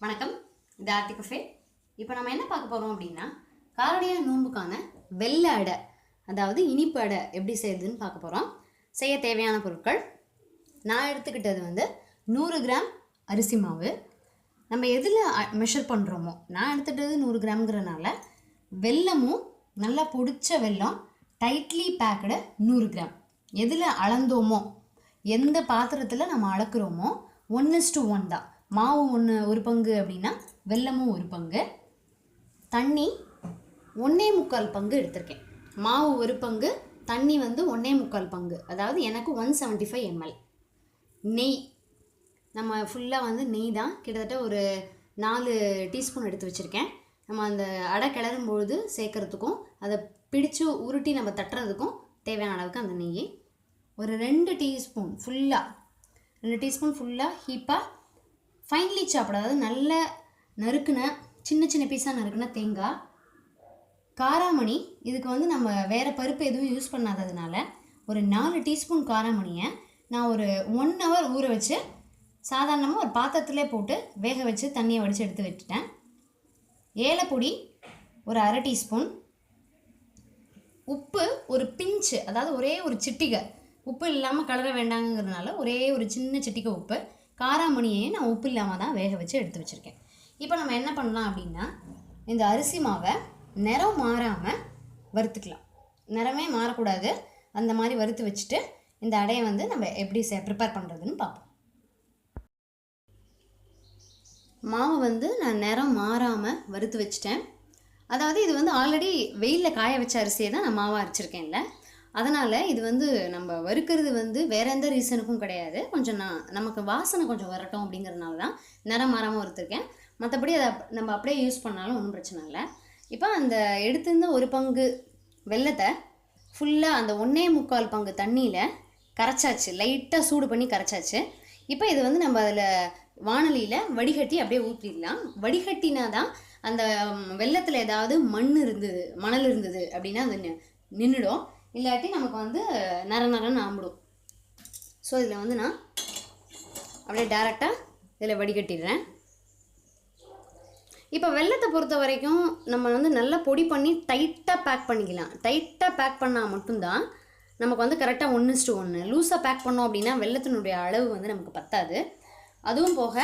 வணக்கம், இது ஆர்த்தி கஃபே. இப்போ நம்ம என்ன பார்க்க போகிறோம் அப்படின்னா, காரணிய நோன்புக்கான வெள்ளை அடை, அதாவது இனிப்பு அடை எப்படி செய்யுதுன்னு பார்க்க போகிறோம். செய்ய தேவையான பொருட்கள் நான் எடுத்துக்கிட்டது 100 கிராம் அரிசி மாவு. நம்ம எதில் மெஷர் பண்ணுறோமோ, நான் எடுத்துகிட்டது 100 கிராம்ங்கிறனால வெல்லமும் நல்லா பொடிச்ச வெல்லம் டைட்லி பேக்கடு 100 கிராம். எதில் அளந்தோமோ, எந்த பாத்திரத்தில் நம்ம அளக்குறோமோ 1:1 தான். மாவு ஒரு பங்கு அப்படின்னா வெல்லமும் ஒரு பங்கு, தண்ணி 1.25 பங்கு எடுத்திருக்கேன். மாவு ஒரு பங்கு, தண்ணி 1.25 பங்கு, அதாவது எனக்கு 175 ml. நெய் நம்ம ஃபுல்லாக நெய் தான், கிட்டத்தட்ட ஒரு 4 டீஸ்பூன் எடுத்து வச்சுருக்கேன். நம்ம அந்த அடை கிளறும்பொழுது சேர்க்குறதுக்கும் அதை பிடிச்சு உருட்டி நம்ம தட்டுறதுக்கும் தேவையான அளவுக்கு அந்த நெய் ஒரு 2 டீஸ்பூன் ஃபுல்லாக ஹீப்பாக ஃபைன்லி சாப்பிட, அதாவது நல்ல நறுக்குன சின்ன சின்ன பீஸாக நறுக்குன தேங்காய், காராமணி. இதுக்கு நம்ம வேறு பருப்பு எதுவும் யூஸ் பண்ணாததுனால ஒரு 4 டீஸ்பூன் காராமணியை நான் ஒரு 1 hour ஊற வச்சு சாதாரணமாக ஒரு பாத்திரத்திலே போட்டு வேக வச்சு தண்ணியை வடித்து எடுத்து வச்சுட்டேன். ஏலப்பொடி ஒரு 1/2 டீஸ்பூன், உப்பு ஒரு பிஞ்சு, அதாவது ஒரே ஒரு சிட்டிகை, உப்பு இல்லாமல் கலர வேண்டாங்கிறதுனால ஒரே ஒரு சின்ன சிட்டிகை உப்பு. காராமணியை நான் உப்பு இல்லாமல் தான் வேக வச்சு எடுத்து வச்சுருக்கேன். இப்போ நம்ம என்ன பண்ணலாம் அப்படின்னா, இந்த அரிசி மாவை நிறம் மாறாமல் வறுத்துக்கலாம். நிறமே மாறக்கூடாது, அந்த மாதிரி வறுத்து வச்சுட்டு இந்த அடையை நம்ம எப்படி ப்ரிப்பேர் பண்ணுறதுன்னு பார்ப்போம். மாவை நான் நிறம் மாறாமல் வறுத்து வச்சுட்டேன். அதாவது இது ஆல்ரெடி வெயிலில் காய வச்ச அரிசியை தான் நான் மாவாக அரைச்சிருக்கேன்ல, அதனால் இது நம்ம வறுக்கிறது வேறு எந்த ரீசனுக்கும் கிடையாது. கொஞ்சம் நமக்கு வாசனை கொஞ்சம் வரட்டும் அப்படிங்கிறதுனால தான் நிறம் மாறாமல் வறுத்துருக்கேன். மற்றபடி அதை நம்ம அப்படியே யூஸ் பண்ணாலும் ஒன்றும் பிரச்சனை இல்லை. இப்போ அந்த எடுத்திருந்த ஒரு பங்கு வெல்லத்தை ஃபுல்லாக அந்த 1.25 பங்கு தண்ணியில் கரைச்சாச்சு, லைட்டாக சூடு பண்ணி கரைச்சாச்சு. இப்போ இது நம்ம அதில் வானலியில் வடிகட்டி அப்படியே ஊற்றிடலாம். வடிகட்டினா தான் அந்த வெல்லத்தில் ஏதாவது மணல் இருந்தது அப்படின்னா அது நின்றுடும், இல்லாட்டி நமக்கு நரன்னு ஆம்பிடும். ஸோ இதில் நான் அப்படியே டேரெக்டாக இதில் வடிகட்டிடுறேன். இப்போ வெல்லத்தை பொறுத்த வரைக்கும் நம்ம நல்லா பொடி பண்ணி டைட்டாக பேக் பண்ணிக்கலாம். டைட்டாக பேக் பண்ணால் மட்டும்தான் நமக்கு கரெக்டாக 1:1. லூஸாக பேக் பண்ணோம் அப்படின்னா வெல்லத்தினுடைய அளவு நமக்கு பத்தாது. அதுவும் போக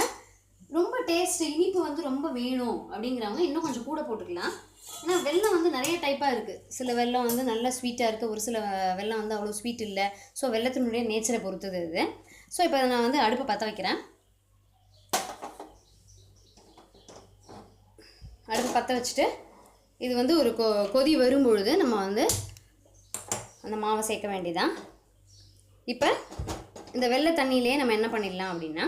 ரொம்ப டேஸ்ட் இனிப்பு ரொம்ப வேணும் அப்படிங்கிறவங்க இன்னும் கொஞ்சம் கூட போட்டுக்கலாம். ஏன்னா வெல்லம் நிறைய டைப்பாக இருக்குது. சில வெல்லம் நல்லா ஸ்வீட்டாக இருக்குது, ஒரு சில வெல்லம் அவ்வளோ ஸ்வீட் இல்லை. ஸோ வெல்லத்தினுடைய நேச்சரை பொறுத்தது இது. ஸோ இப்போ நான் அடுப்பை பற்ற வைக்கிறேன். அடுப்பு பற்ற வச்சுட்டு இது ஒரு கொதி வரும்பொழுது நம்ம அந்த மாவை சேர்க்க வேண்டியதான். இப்போ இந்த வெள்ளை தண்ணியிலே நம்ம என்ன பண்ணிடலாம் அப்படின்னா,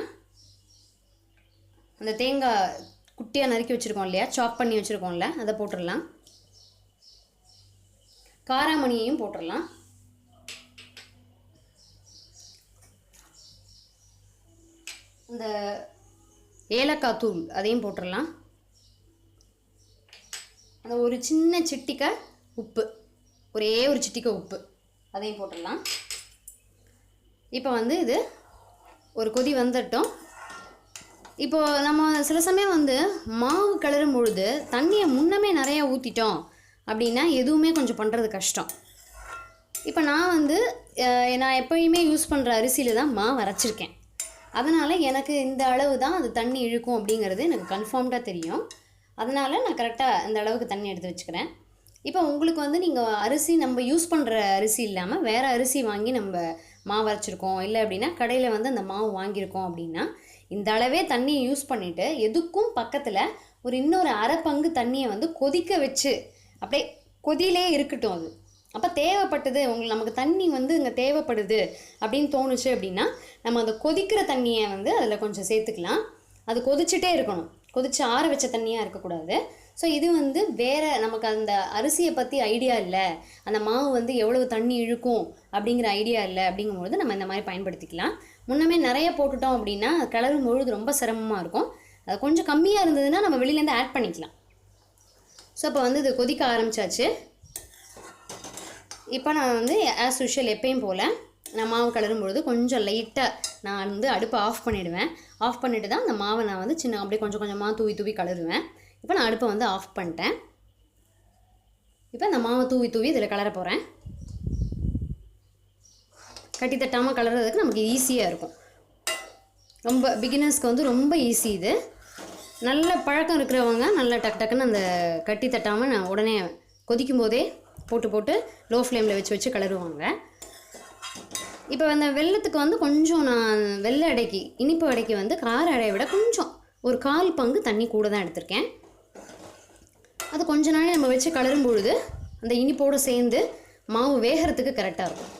அந்த தேங்காய் குட்டியாக நறுக்கி வச்சுருக்கோம் இல்லையா, சாப் பண்ணி வச்சுருக்கோம்ல, அதை போட்டுடலாம். காராமணியையும் போட்டுடலாம். இந்த ஏலக்காய் தூள் அதையும் போட்டுடலாம். அந்த ஒரு சின்ன சிட்டிக்கை உப்பு, ஒரே ஒரு சிட்டிக்கை உப்பு அதையும் போட்டுடலாம். இப்போ இது ஒரு கொதி வந்துட்டோம். இப்போது நம்ம சில சமயம் மாவு கிளறும் பொழுது தண்ணியை முன்னமே நிறையா ஊற்றிட்டோம் அப்படின்னா எதுவுமே கொஞ்சம் பண்ணுறது கஷ்டம். இப்போ நான் எப்போயுமே யூஸ் பண்ணுற அரிசியில் தான் மாவு அரைச்சிருக்கேன். அதனால் எனக்கு இந்த அளவு தான் அது தண்ணி இழுக்கும் அப்படிங்கிறது எனக்கு கன்ஃபார்ம்டாக தெரியும். அதனால் நான் கரெக்டாக இந்த அளவுக்கு தண்ணி எடுத்து வச்சுக்கிறேன். இப்போ உங்களுக்கு நீங்கள் அரிசி நம்ம யூஸ் பண்ணுற அரிசி இல்லாமல் வேறு அரிசி வாங்கி நம்ம மாவு அரைச்சிருக்கோம், இல்லை அப்படின்னா கடையில் அந்த மாவு வாங்கியிருக்கோம் அப்படின்னா இந்த அளவே தண்ணியை யூஸ் பண்ணிவிட்டு எதுக்கும் பக்கத்தில் ஒரு இன்னொரு 1/2 பங்கு தண்ணியை கொதிக்க வச்சு அப்படியே கொதியிலே இருக்கட்டும். அது அப்போ தேவைப்பட்டது நமக்கு தண்ணி இங்கே தேவைப்படுது அப்படின்னு தோணுச்சு அப்படின்னா நம்ம அந்த கொதிக்கிற தண்ணியை அதில் கொஞ்சம் சேர்த்துக்கலாம். அது கொதிச்சுட்டே இருக்கணும், கொதிச்சு ஆற வச்ச தண்ணியாக இருக்கக்கூடாது. ஸோ இது வேறு நமக்கு அந்த அரிசியை பற்றி ஐடியா இல்லை, அந்த மாவு எவ்வளவு தண்ணி இழுக்கும் அப்படிங்கிற ஐடியா இல்லை அப்படிங்கும்பொழுது நம்ம இந்த மாதிரி பயன்படுத்திக்கலாம். முன்னமே நிறைய போட்டுட்டோம் அப்படின்னா கிளறும் பொழுது ரொம்ப சிரமமாக இருக்கும். அது கொஞ்சம் கம்மியாக இருந்ததுன்னா நம்ம வெளியிலேருந்து ஆட் பண்ணிக்கலாம். ஸோ இப்போ இது கொதிக்க ஆரம்பித்தாச்சு. இப்போ நான் ஆஸ் யூஷுவல் எப்பயும் போல் நான் மாவு கலரும் பொழுது கொஞ்சம் லைட்டாக நான் வந்து அடுப்பை ஆஃப் பண்ணிவிடுவேன். ஆஃப் பண்ணிவிட்டு தான் அந்த மாவை நான் வந்து சின்ன அப்படியே கொஞ்சம் கொஞ்சமாக தூவி தூவி கலருவேன். இப்போ நான் அடுப்பை வந்து ஆஃப் பண்ணிட்டேன். இப்போ இந்த மாவை தூவி தூவி இதில் கலர போகிறேன். கட்டி தட்டாமல் கலர்றதுக்கு நமக்கு ஈஸியாக இருக்கும். ரொம்ப பிகினர்ஸ்க்கு வந்து ரொம்ப ஈஸி இது. நல்ல பழக்கம் இருக்கிறவங்க நல்லா டக்கு டக்குன்னு அந்த கட்டி தட்டாமல் நான் உடனே கொதிக்கும் போதே போட்டு லோ ஃப்ளேமில் வச்சு கலருவாங்க. இப்போ அந்த வெல்லத்துக்கு வந்து கொஞ்சம் நான் வெள்ளை அடைக்கு இனிப்பு அடைக்கு வந்து கார அடையை விட கொஞ்சம் ஒரு 1/4 பங்கு தண்ணி கூட தான் எடுத்திருக்கேன். அது கொஞ்ச நாள் நம்ம வச்சு கலரும் பொழுது அந்த இனிப்போடு சேர்ந்து மாவு வேகிறதுக்கு கரெக்டாக இருக்கும்.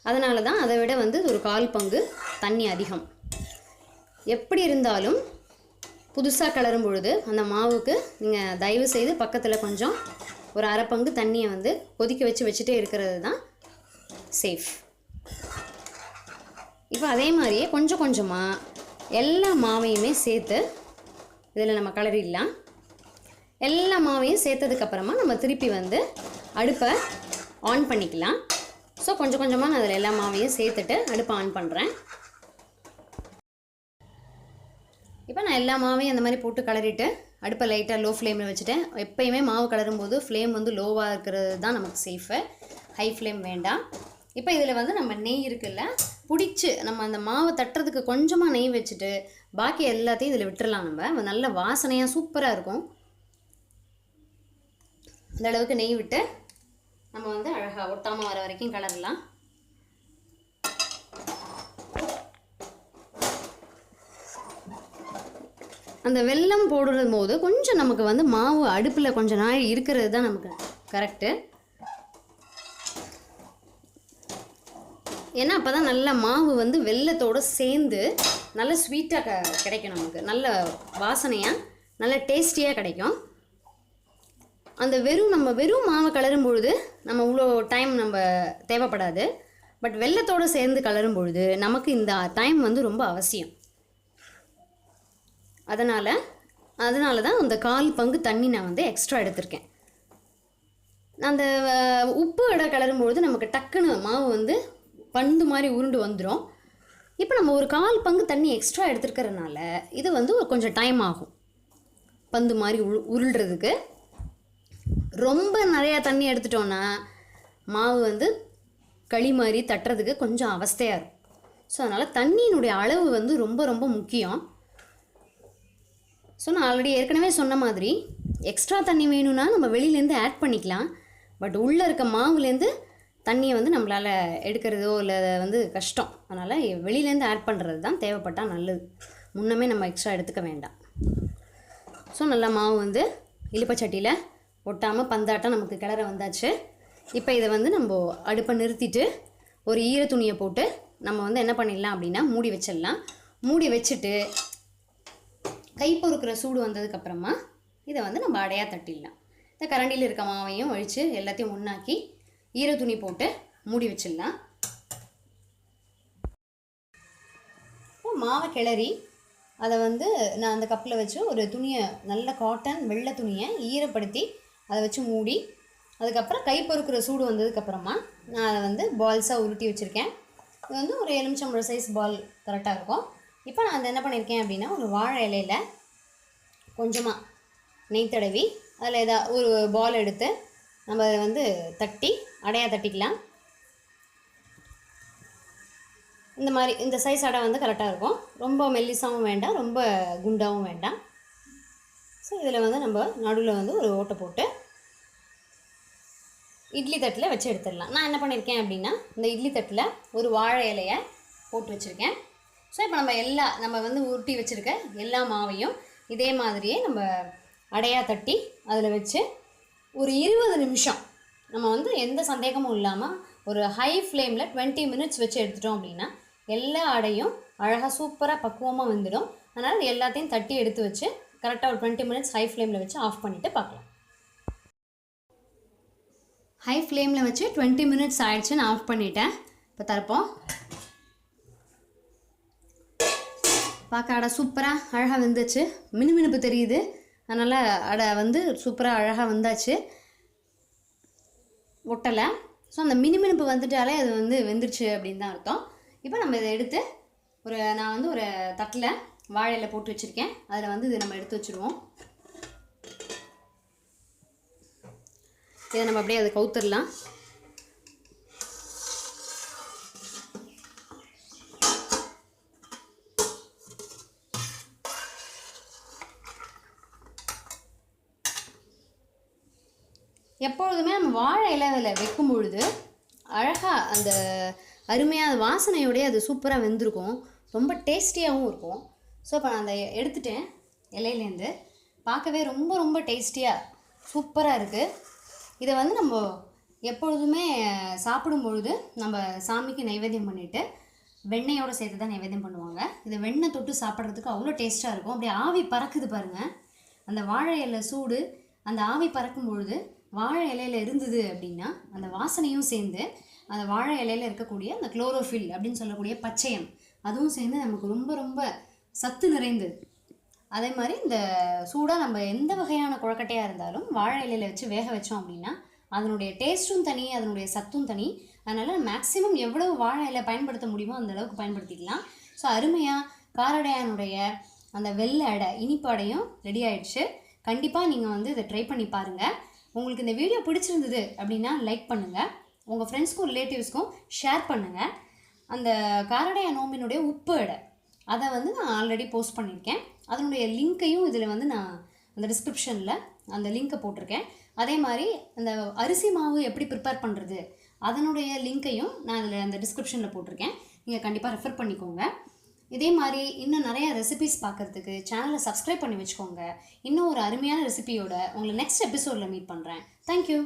அதனால தான் அதை விட வந்து ஒரு 1/4 பங்கு தண்ணி அதிகம். எப்படி இருந்தாலும் புதுசாக கலரும் பொழுது அந்த மாவுக்கு நீங்கள் தயவு செய்து பக்கத்தில் கொஞ்சம் ஒரு 1/2 பங்கு தண்ணியை வந்து கொதிக்க வச்சுட்டே இருக்கிறது தான் சேஃப். இப்போ அதே மாதிரியே கொஞ்சம் கொஞ்சமாக எல்லா மாவையுமே சேர்த்து இதில் நம்ம கலரிடலாம். எல்லா மாவையும் சேர்த்ததுக்கப்புறமா நம்ம திருப்பி வந்து அடுப்பை ஆன் பண்ணிக்கலாம். ஸோ கொஞ்சம் கொஞ்சமாக நான் அதில் எல்லா மாவையும் சேர்த்துட்டு அடுப்பை ஆன் பண்ணுறேன். இப்போ நான் எல்லா மாவையும் அந்த மாதிரி போட்டு கலரிட்டு அடுப்பை லைட்டாக லோ ஃப்ளேமில் வச்சுட்டேன். எப்போயுமே மாவு கலரும்போது ஃப்ளேம் வந்து லோவாக இருக்கிறது தான் நமக்கு சேஃபு. ஹை ஃப்ளேம் வேண்டாம். இப்போ இதில் வந்து நம்ம நெய் இருக்குல்ல, பிடிச்சி நம்ம அந்த மாவை தட்டுறதுக்கு கொஞ்சமாக நெய் வச்சுட்டு பாக்கி எல்லாத்தையும் இதில் விட்டுறலாம். நம்ம நல்ல வாசனையாக சூப்பராக இருக்கும். இந்த அளவுக்கு நெய் விட்டு நம்ம வந்து அழகாக ஒட்டாமல் வர வரைக்கும் கலரலாம். அந்த வெல்லம் போடுறது போது கொஞ்சம் நமக்கு வந்து மாவு அடுப்பில் கொஞ்சம் நாள் இருக்கிறது தான் நமக்கு கரெக்டு. ஏன்னா அப்போ தான் நல்ல மாவு வந்து வெல்லத்தோடு சேர்ந்து நல்ல ஸ்வீட்டாக கிடைக்கும். நமக்கு நல்ல வாசனையாக நல்ல டேஸ்டியாக கிடைக்கும். அந்த நம்ம வெறும் மாவை கலரும் பொழுது நம்ம இவ்வளோ டைம் நம்ம தேவைப்படாது. பட் வெல்லத்தோடு சேர்ந்து கலரும் பொழுது நமக்கு இந்த டைம் வந்து ரொம்ப அவசியம். அதனால தான் அந்த 1/4 பங்கு தண்ணி நான் வந்து எக்ஸ்ட்ரா எடுத்திருக்கேன். அந்த உப்பு அடை கலரும்பொழுது நமக்கு டக்குன்னு மாவு வந்து பந்து மாதிரி உருண்டு வந்துடும். இப்போ நம்ம ஒரு 1/4 பங்கு தண்ணி எக்ஸ்ட்ரா எடுத்துருக்கிறதுனால இது வந்து கொஞ்சம் டைம் ஆகும் பந்து மாதிரி உருள்றதுக்கு. ரொம்ப நிறையா தண்ணி எடுத்துட்டோன்னா மாவு வந்து களி மாதிரி தட்டுறதுக்கு கொஞ்சம் அவஸ்தையாக இருக்கும். ஸோ அதனால் தண்ணியினுடைய அளவு வந்து ரொம்ப ரொம்ப முக்கியம். ஸோ நான் ஆல்ரெடி ஏற்கனவே சொன்ன மாதிரி எக்ஸ்ட்ரா தண்ணி வேணும்னா நம்ம வெளியிலேருந்து ஆட் பண்ணிக்கலாம். பட் உள்ளே இருக்க மாவுலேருந்து தண்ணியை வந்து நம்மளால் எடுக்கிறதோ இல்லை வந்து கஷ்டம். அதனால் வெளியிலேருந்து ஆட் பண்ணுறது தான் தேவைப்பட்டால் நல்லது. முன்னமே நம்ம எக்ஸ்ட்ரா எடுத்துக்க வேண்டாம். ஸோ நல்லா மாவு வந்து இலுப்பச்சட்டியில் ஒட்டாமல் பந்தாட்டம் நமக்கு கிளற வந்தாச்சு. இப்போ இதை வந்து நம்ம அடுப்பை நிறுத்திட்டு ஒரு ஈர துணியை போட்டு நம்ம வந்து என்ன பண்ணிடலாம் அப்படின்னா மூடி வச்சிடலாம். மூடி வச்சுட்டு கை பொறுக்கிற சூடு வந்ததுக்கப்புறமா இதை வந்து நம்ம அடையாக தட்டிடலாம். இந்த கரண்டியில் இருக்க மாவையும் ஒழித்து எல்லாத்தையும் ஒன்றாக்கி ஈர துணி போட்டு மூடி வச்சிடலாம். இப்போ மாவை கிளறி அதை வந்து நான் அந்த கப்பில் வச்சு ஒரு துணியை நல்ல காட்டன் வெள்ளை துணியை ஈரப்படுத்தி அதை வச்சு மூடி அதுக்கப்புறம் கை பொறுக்கிற சூடு வந்ததுக்கப்புறமா நான் அதை வந்து பால்ஸாக உருட்டி வச்சுருக்கேன். இது வந்து ஒரு எலுமிச்சம்பழம் சைஸ் பால் கரெக்டாக இருக்கும். இப்போ நான் அதை என்ன பண்ணியிருக்கேன் அப்படின்னா ஒரு வாழை இலையில் கொஞ்சமாக நெய் தடவி அதில் ஏதாவது ஒரு பால் எடுத்து நம்ம அதை வந்து தட்டி அடையாக தட்டிக்கலாம். இந்த மாதிரி இந்த சைஸ் அடை வந்து கரெக்டாக இருக்கும். ரொம்ப மெல்லிசாகவும் வேண்டாம், ரொம்ப குண்டாகவும் வேண்டாம். ஸோ இதில் வந்து நம்ம நடுவில் வந்து ஒரு ஓட்டை போட்டு இட்லி தட்டில் வச்சு எடுத்துடலாம். நான் என்ன பண்ணியிருக்கேன் அப்படின்னா இந்த இட்லி தட்டில் ஒரு வாழை இலையை போட்டு வச்சுருக்கேன். ஸோ இப்போ நம்ம வந்து உருட்டி வச்சுருக்க எல்லா மாவையும் இதே மாதிரியே நம்ம அடையாக தட்டி அதில் வச்சு ஒரு 20 நிமிஷம் நம்ம வந்து எந்த சந்தேகமும் இல்லாமல் ஒரு ஹை ஃப்ளேமில் 20 மினிட்ஸ் வச்சு எடுத்துட்டோம் அப்படின்னா எல்லா அடையும் அழகாக சூப்பராக பக்குவமாக வந்துடும். அதனால் எல்லாத்தையும் தட்டி எடுத்து வச்சு கரெக்டாக ஒரு 20 மினிட்ஸ் ஹை ஃப்ளேமில் வச்சு ஆஃப் பண்ணிவிட்டு பார்க்கலாம். ஹை ஃப்ளேமில் வச்சு 20 மினிட்ஸ் ஆகிடுச்சு, நான் ஆஃப் பண்ணிட்டேன். இப்போ தரப்போம் பார்க்க அடை சூப்பராக அழகாக வெந்துச்சு. மினுமினுப்பு தெரியுது. அதனால் அடை வந்து சூப்பராக அழகாக வந்தாச்சு, ஒட்டலை. ஸோ அந்த மினுமினுப்பு வந்துட்டாலே அது வந்து வெந்துருச்சு அப்படின்னு தான் அர்த்தம். இப்போ நம்ம இதை எடுத்து நான் வந்து ஒரு தட்டில் வாழையில் போட்டு வச்சுருக்கேன். அதில் வந்து இதை நம்ம எடுத்து வச்சுருவோம். இதை நம்ம அப்படியே அதை கவுத்துடலாம். எப்பொழுதுமே நம்ம வாழை இலை அதில் வைக்கும் பொழுது அழகாக அந்த அருமையான வாசனையோடய அது சூப்பராக வெந்திருக்கும், ரொம்ப டேஸ்டியாகவும் இருக்கும். ஸோ இப்போ நான் அதை எடுத்துட்டேன் இலையிலேருந்து. பார்க்கவே ரொம்ப ரொம்ப டேஸ்டியாக சூப்பராக இருக்குது. இதை வந்து நம்ம எப்பொழுதுமே சாப்பிடும் பொழுது நம்ம சாமிக்கு நைவேத்தியம் பண்ணிவிட்டு வெண்ணெயோடு சேர்த்து தான் நைவேத்தியம் பண்ணுவாங்க. இதை வெண்ணெய் தொட்டு சாப்பிட்றதுக்கு அவ்வளோ டேஸ்ட்டாக இருக்கும். அப்படியே ஆவி பறக்குது பாருங்கள். அந்த வாழை இலை சூடு, அந்த ஆவி பறக்கும் பொழுது வாழை இலையில் இருந்தது அப்படின்னா அந்த வாசனையும் சேர்ந்து அந்த வாழை இலையில் இருக்கக்கூடிய அந்த குளோரோஃபில் அப்படின்னு சொல்லக்கூடிய பச்சையம் அதுவும் சேர்ந்து நமக்கு ரொம்ப ரொம்ப சத்து நிறைந்தது. அதே மாதிரி இந்த சூடாக நம்ம எந்த வகையான கொழக்கட்டையாக இருந்தாலும் வாழை இலையில் வச்சு வேக வச்சோம் அப்படின்னா அதனுடைய டேஸ்ட்டும் தனி, அதனுடைய சத்தும் தனி. அதனால் மேக்ஸிமம் எவ்வளவு வாழை இலை பயன்படுத்த முடியுமோ அந்த அளவுக்கு பயன்படுத்திக்கலாம். ஸோ அருமையாக காரடையானுடைய அந்த வெள்ளை அடை இனிப்பு அடையும் ரெடி ஆகிடுச்சு. கண்டிப்பாக நீங்கள் வந்து இதை ட்ரை பண்ணி பாருங்கள். உங்களுக்கு இந்த வீடியோ பிடிச்சிருந்தது அப்படின்னா லைக் பண்ணுங்கள், உங்கள் ஃப்ரெண்ட்ஸ்க்கும் ரிலேட்டிவ்ஸ்க்கும் ஷேர் பண்ணுங்கள். அந்த காரடையா நோம்பினுடைய உப்பு அடை அதை வந்து நான் ஆல்ரெடி போஸ்ட் பண்ணியிருக்கேன். அதனுடைய லிங்க்கையும் இதில் வந்து நான் அந்த டிஸ்கிரிப்ஷனில் அந்த லிங்க்கை போட்டிருக்கேன். அதே மாதிரி அந்த அரிசி மாவு எப்படி ப்ரிப்பேர் பண்ணுறது அதனுடைய லிங்க்கையும் நான் அதில் அந்த டிஸ்கிரிப்ஷனில் போட்டிருக்கேன். நீங்கள் கண்டிப்பாக ரெஃபர் பண்ணிக்கோங்க. இதே மாதிரி இன்னும் நிறையா ரெசிபிஸ் பார்க்குறதுக்கு சேனலை சப்ஸ்கிரைப் பண்ணி வச்சுக்கோங்க. இன்னும் ஒரு அருமையான ரெசிபியோட உங்களை நெக்ஸ்ட் எபிசோடில் மீட் பண்ணுறேன். தேங்க்யூ.